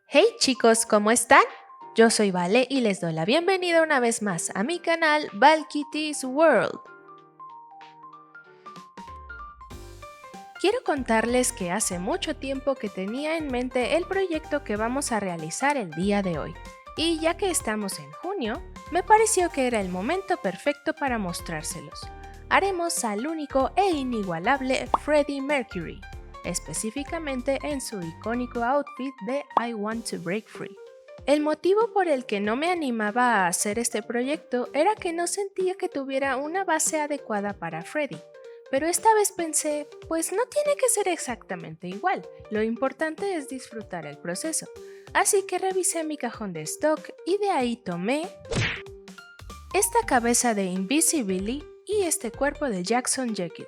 Hey chicos, ¿cómo están? Yo soy Vale y les doy la bienvenida una vez más a mi canal Valkitty's World. Quiero contarles que hace mucho tiempo que tenía en mente el proyecto que vamos a realizar el día de hoy, y ya que estamos en junio, me pareció que era el momento perfecto para mostrárselos. Haremos al único e inigualable Freddie Mercury, específicamente en su icónico outfit de I Want to Break Free. El motivo por el que no me animaba a hacer este proyecto era que no sentía que tuviera una base adecuada para Freddie. Pero esta vez pensé, pues no tiene que ser exactamente igual, lo importante es disfrutar el proceso. Así que revisé mi cajón de stock y de ahí tomé esta cabeza de Invisibly y este cuerpo de Jackson Jekyll.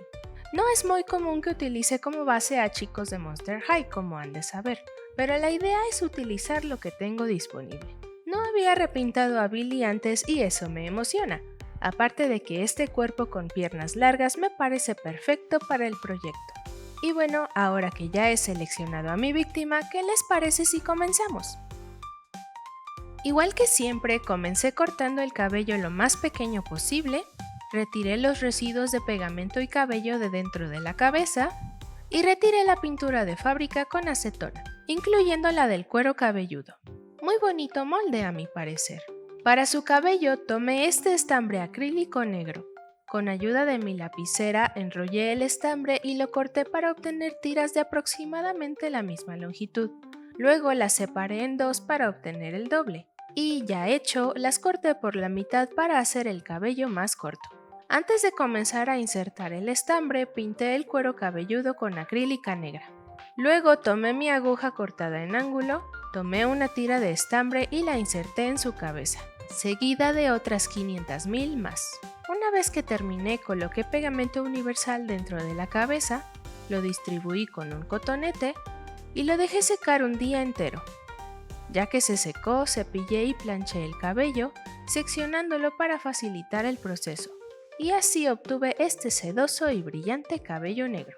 No es muy común que utilice como base a chicos de Monster High, como han de saber, pero la idea es utilizar lo que tengo disponible. No había repintado a Billy antes y eso me emociona. Aparte de que este cuerpo con piernas largas me parece perfecto para el proyecto. Y bueno, ahora que ya he seleccionado a mi víctima, ¿qué les parece si comenzamos? Igual que siempre, comencé cortando el cabello lo más pequeño posible, retiré los residuos de pegamento y cabello de dentro de la cabeza y retiré la pintura de fábrica con acetona, incluyendo la del cuero cabelludo. Muy bonito molde a mi parecer. Para su cabello tomé este estambre acrílico negro. Con ayuda de mi lapicera enrollé el estambre y lo corté para obtener tiras de aproximadamente la misma longitud. Luego las separé en dos para obtener el doble. Y ya hecho, las corté por la mitad para hacer el cabello más corto. Antes de comenzar a insertar el estambre, pinté el cuero cabelludo con acrílica negra. Luego tomé mi aguja cortada en ángulo, tomé una tira de estambre y la inserté en su cabeza, seguida de otras 500,000 más. Una vez que terminé, coloqué pegamento universal dentro de la cabeza, lo distribuí con un cotonete y lo dejé secar un día entero. Ya que se secó, cepillé y planché el cabello, seccionándolo para facilitar el proceso, y así obtuve este sedoso y brillante cabello negro.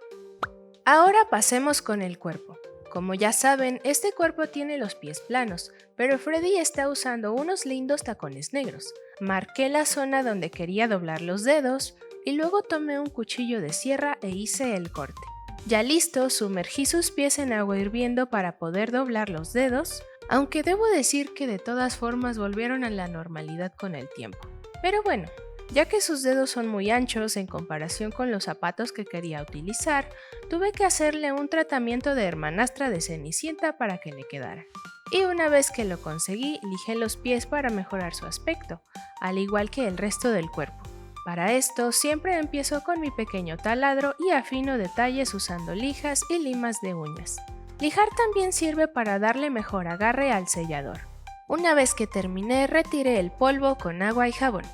Ahora pasemos con el cuerpo. Como ya saben, este cuerpo tiene los pies planos, pero Freddie está usando unos lindos tacones negros. Marqué la zona donde quería doblar los dedos y luego tomé un cuchillo de sierra e hice el corte. Ya listo, sumergí sus pies en agua hirviendo para poder doblar los dedos, aunque debo decir que de todas formas volvieron a la normalidad con el tiempo. Pero bueno, ya que sus dedos son muy anchos en comparación con los zapatos que quería utilizar, tuve que hacerle un tratamiento de hermanastra de Cenicienta para que le quedara. Y una vez que lo conseguí, lijé los pies para mejorar su aspecto, al igual que el resto del cuerpo. Para esto, siempre empiezo con mi pequeño taladro y afino detalles usando lijas y limas de uñas. Lijar también sirve para darle mejor agarre al sellador. Una vez que terminé, retiré el polvo con agua y jabón.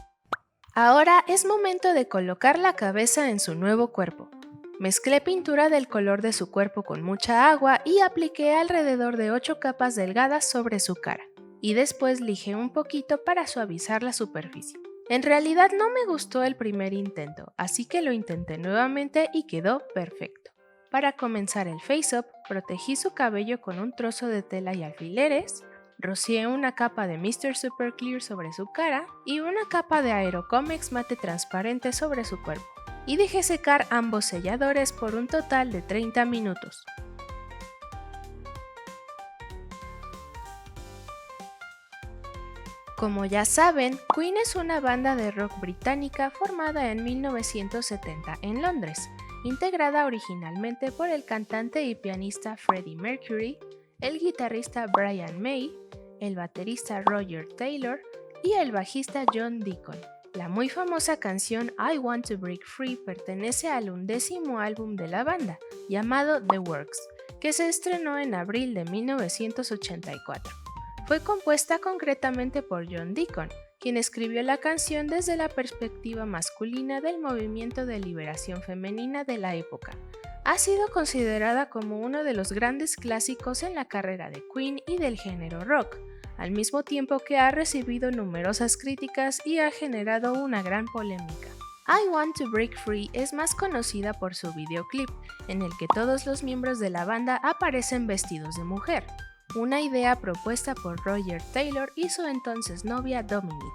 Ahora es momento de colocar la cabeza en su nuevo cuerpo. Mezclé pintura del color de su cuerpo con mucha agua y apliqué alrededor de 8 capas delgadas sobre su cara. Y después lijé un poquito para suavizar la superficie. En realidad no me gustó el primer intento, así que lo intenté nuevamente y quedó perfecto. Para comenzar el face-up, protegí su cabello con un trozo de tela y alfileres, rocié una capa de Mr. Super Clear sobre su cara y una capa de Aerocomex mate transparente sobre su cuerpo, y dejé secar ambos selladores por un total de 30 minutos. Como ya saben, Queen es una banda de rock británica formada en 1970 en Londres, integrada originalmente por el cantante y pianista Freddie Mercury, el guitarrista Brian May, el baterista Roger Taylor y el bajista John Deacon. La muy famosa canción I Want to Break Free pertenece al 11º álbum de la banda, llamado The Works, que se estrenó en abril de 1984. Fue compuesta concretamente por John Deacon, quien escribió la canción desde la perspectiva masculina del movimiento de liberación femenina de la época. Ha sido considerada como uno de los grandes clásicos en la carrera de Queen y del género rock, al mismo tiempo que ha recibido numerosas críticas y ha generado una gran polémica. I Want to Break Free es más conocida por su videoclip, en el que todos los miembros de la banda aparecen vestidos de mujer. una idea propuesta por Roger Taylor y su entonces novia Dominic.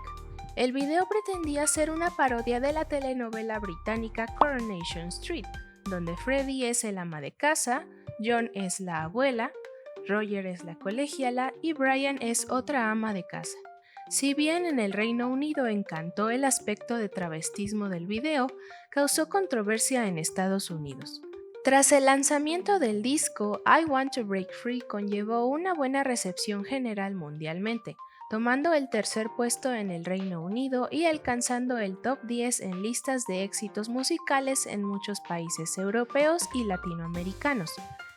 El video pretendía ser una parodia de la telenovela británica Coronation Street, donde Freddie es el ama de casa, John es la abuela, Roger es la colegiala y Brian es otra ama de casa. Si bien en el Reino Unido encantó el aspecto de travestismo del video, causó controversia en Estados Unidos. Tras el lanzamiento del disco, I Want to Break Free conllevó una buena recepción general mundialmente, tomando el tercer puesto en el Reino Unido y alcanzando el top 10 en listas de éxitos musicales en muchos países europeos y latinoamericanos.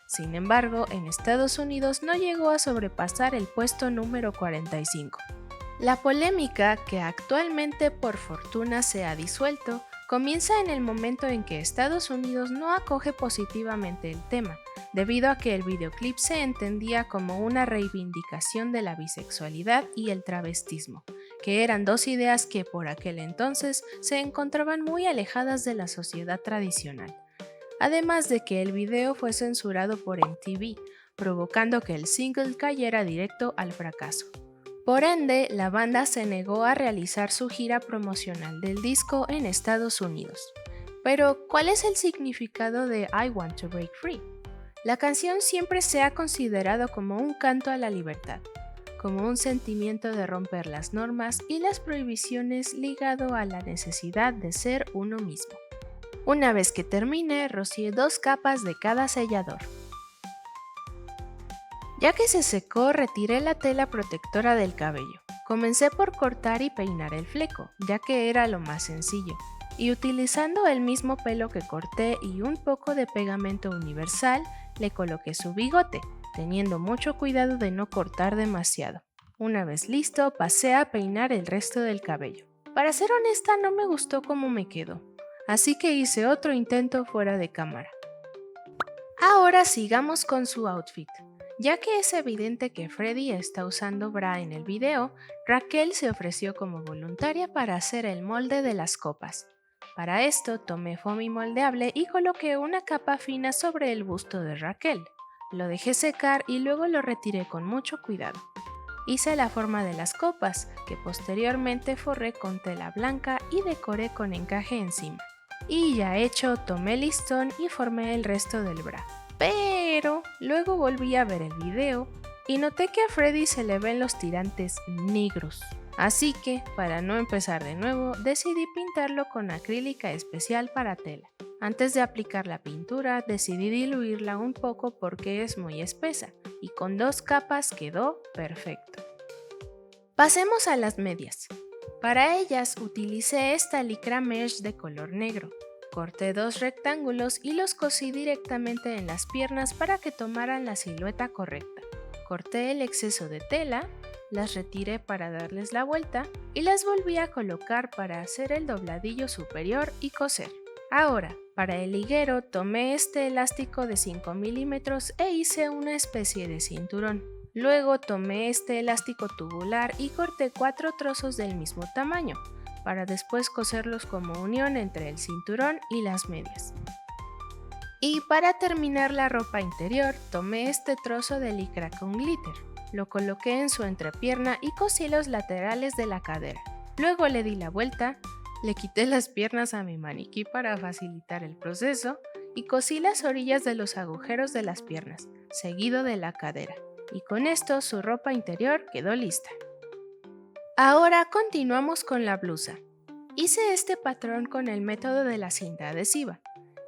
Sin embargo, en Estados Unidos no llegó a sobrepasar el puesto número 45. La polémica, que actualmente por fortuna se ha disuelto, comienza en el momento en que Estados Unidos no acoge positivamente el tema, debido a que el videoclip se entendía como una reivindicación de la bisexualidad y el travestismo, que eran dos ideas que por aquel entonces se encontraban muy alejadas de la sociedad tradicional. Además de que el video fue censurado por MTV, provocando que el single cayera directo al fracaso. Por ende, la banda se negó a realizar su gira promocional del disco en Estados Unidos. Pero, ¿cuál es el significado de I Want to Break Free? La canción siempre se ha considerado como un canto a la libertad, como un sentimiento de romper las normas y las prohibiciones ligado a la necesidad de ser uno mismo. Una vez que termine, rocié 2 capas de cada sellador. Ya que se secó, retiré la tela protectora del cabello. Comencé por cortar y peinar el fleco, ya que era lo más sencillo, y utilizando el mismo pelo que corté y un poco de pegamento universal, le coloqué su bigote, teniendo mucho cuidado de no cortar demasiado. Una vez listo, pasé a peinar el resto del cabello. Para ser honesta, no me gustó cómo me quedó, así que hice otro intento fuera de cámara. Ahora sigamos con su outfit. Ya que es evidente que Freddie está usando bra en el video, Raquel se ofreció como voluntaria para hacer el molde de las copas. Para esto tomé foamy moldeable y coloqué una capa fina sobre el busto de Raquel. Lo dejé secar y luego lo retiré con mucho cuidado. Hice la forma de las copas, que posteriormente forré con tela blanca y decoré con encaje encima. Y ya hecho, tomé listón y formé el resto del bra. Pero luego volví a ver el video y noté que a Freddie se le ven los tirantes negros. Así que, para no empezar de nuevo, decidí pintarlo con acrílica especial para tela. Antes de aplicar la pintura, decidí diluirla un poco porque es muy espesa y con 2 capas quedó perfecto. Pasemos a las medias. Para ellas utilicé esta licra mesh de color negro. Corté 2 rectángulos y los cosí directamente en las piernas para que tomaran la silueta correcta. Corté el exceso de tela, las retiré para darles la vuelta y las volví a colocar para hacer el dobladillo superior y coser. Ahora, para el liguero tomé este elástico de 5 milímetros e hice una especie de cinturón. Luego tomé este elástico tubular y corté 4 trozos del mismo tamaño, para después coserlos como unión entre el cinturón y las medias. Y para terminar la ropa interior, tomé este trozo de licra con glitter, lo coloqué en su entrepierna y cosí los laterales de la cadera. Luego le di la vuelta, le quité las piernas a mi maniquí para facilitar el proceso y cosí las orillas de los agujeros de las piernas, seguido de la cadera. Y con esto su ropa interior quedó lista. Ahora continuamos con la blusa. Hice este patrón con el método de la cinta adhesiva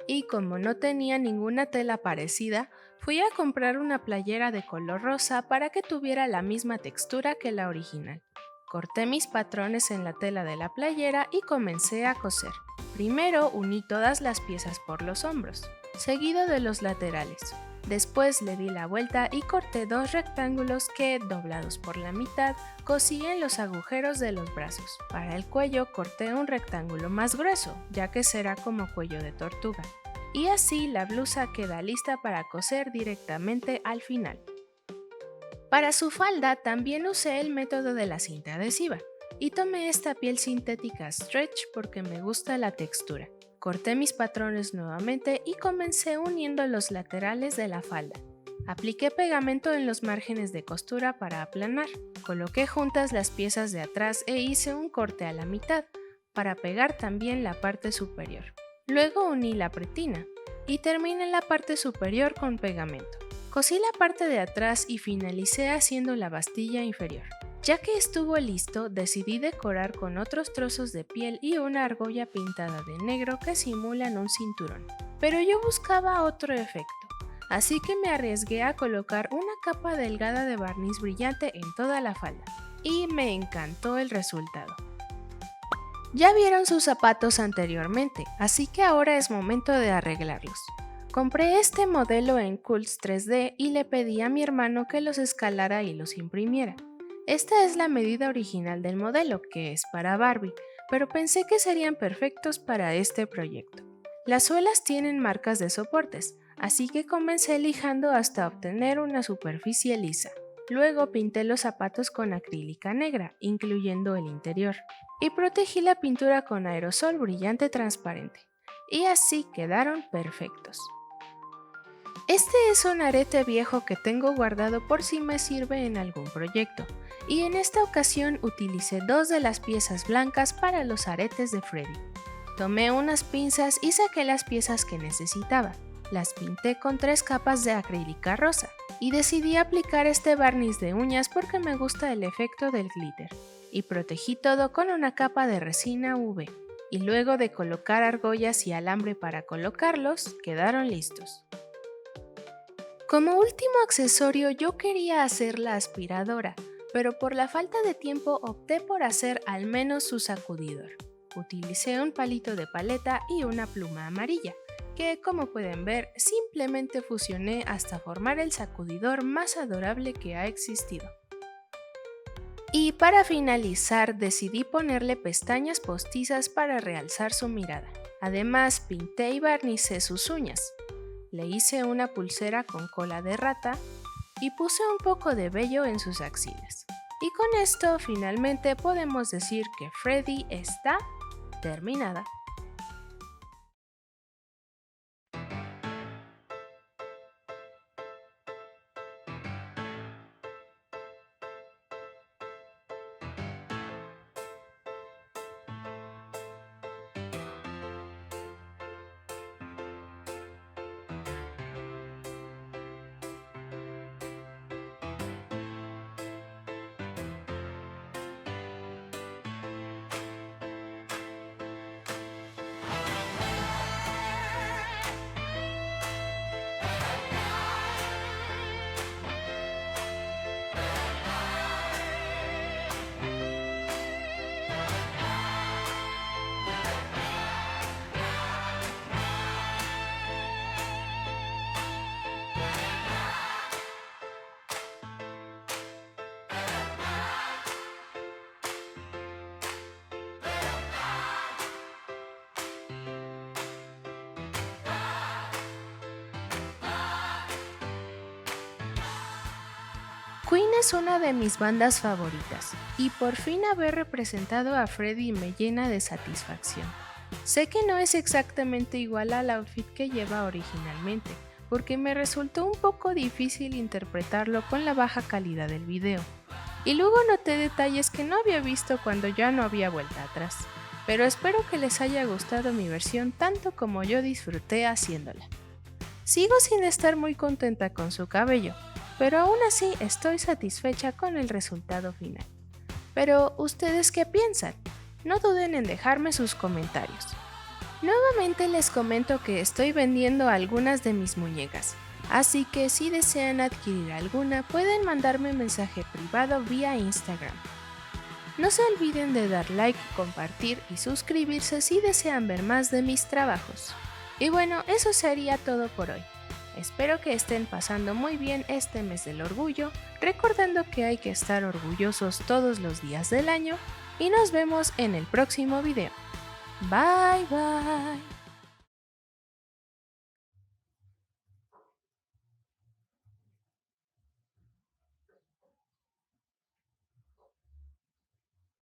y como no tenía ninguna tela parecida, fui a comprar una playera de color rosa para que tuviera la misma textura que la original. Corté mis patrones en la tela de la playera y comencé a coser. Primero uní todas las piezas por los hombros, seguido de los laterales. Después le di la vuelta y corté 2 rectángulos que, doblados por la mitad, cosí en los agujeros de los brazos. Para el cuello corté un rectángulo más grueso, ya que será como cuello de tortuga. Y así la blusa queda lista para coser directamente al final. Para su falda también usé el método de la cinta adhesiva y tomé esta piel sintética stretch porque me gusta la textura. Corté mis patrones nuevamente y comencé uniendo los laterales de la falda. Apliqué pegamento en los márgenes de costura para aplanar, coloqué juntas las piezas de atrás e hice un corte a la mitad, para pegar también la parte superior. Luego uní la pretina y terminé la parte superior con pegamento. Cosí la parte de atrás y finalicé haciendo la bastilla inferior. Ya que estuvo listo, decidí decorar con otros trozos de piel y una argolla pintada de negro que simulan un cinturón. Pero yo buscaba otro efecto, así que me arriesgué a colocar una capa delgada de barniz brillante en toda la falda. Y me encantó el resultado. Ya vieron sus zapatos anteriormente, así que ahora es momento de arreglarlos. Compré este modelo en Cults 3D y le pedí a mi hermano que los escalara y los imprimiera. Esta es la medida original del modelo, que es para Barbie, pero pensé que serían perfectos para este proyecto. Las suelas tienen marcas de soportes, así que comencé lijando hasta obtener una superficie lisa. Luego pinté los zapatos con acrílica negra, incluyendo el interior, y protegí la pintura con aerosol brillante transparente. Y así quedaron perfectos. Este es un arete viejo que tengo guardado por si me sirve en algún proyecto, y en esta ocasión utilicé 2 de las piezas blancas para los aretes de Freddy. Tomé unas pinzas y saqué las piezas que necesitaba. Las pinté con 3 capas de acrílica rosa, y decidí aplicar este barniz de uñas porque me gusta el efecto del glitter, y protegí todo con una capa de resina UV. Y luego de colocar argollas y alambre para colocarlos, quedaron listos. Como último accesorio yo quería hacer la aspiradora, pero por la falta de tiempo opté por hacer al menos su sacudidor. Utilicé un palito de paleta y una pluma amarilla, que como pueden ver simplemente fusioné hasta formar el sacudidor más adorable que ha existido. Y para finalizar decidí ponerle pestañas postizas para realzar su mirada. Además pinté y barnicé sus uñas. Le hice una pulsera con cola de rata y puse un poco de vello en sus axilas. Y con esto finalmente podemos decir que Freddy está terminada. Queen es una de mis bandas favoritas, y por fin haber representado a Freddy me llena de satisfacción. Sé que no es exactamente igual al outfit que lleva originalmente, porque me resultó un poco difícil interpretarlo con la baja calidad del video, y luego noté detalles que no había visto cuando ya no había vuelta atrás, pero espero que les haya gustado mi versión tanto como yo disfruté haciéndola. Sigo sin estar muy contenta con su cabello, pero aún así estoy satisfecha con el resultado final. Pero, ¿ustedes qué piensan? No duden en dejarme sus comentarios. Nuevamente les comento que estoy vendiendo algunas de mis muñecas, así que si desean adquirir alguna pueden mandarme mensaje privado vía Instagram. No se olviden de dar like, compartir y suscribirse si desean ver más de mis trabajos. Y bueno, eso sería todo por hoy. Espero que estén pasando muy bien este mes del orgullo, recordando que hay que estar orgullosos todos los días del año, y nos vemos en el próximo video. Bye bye.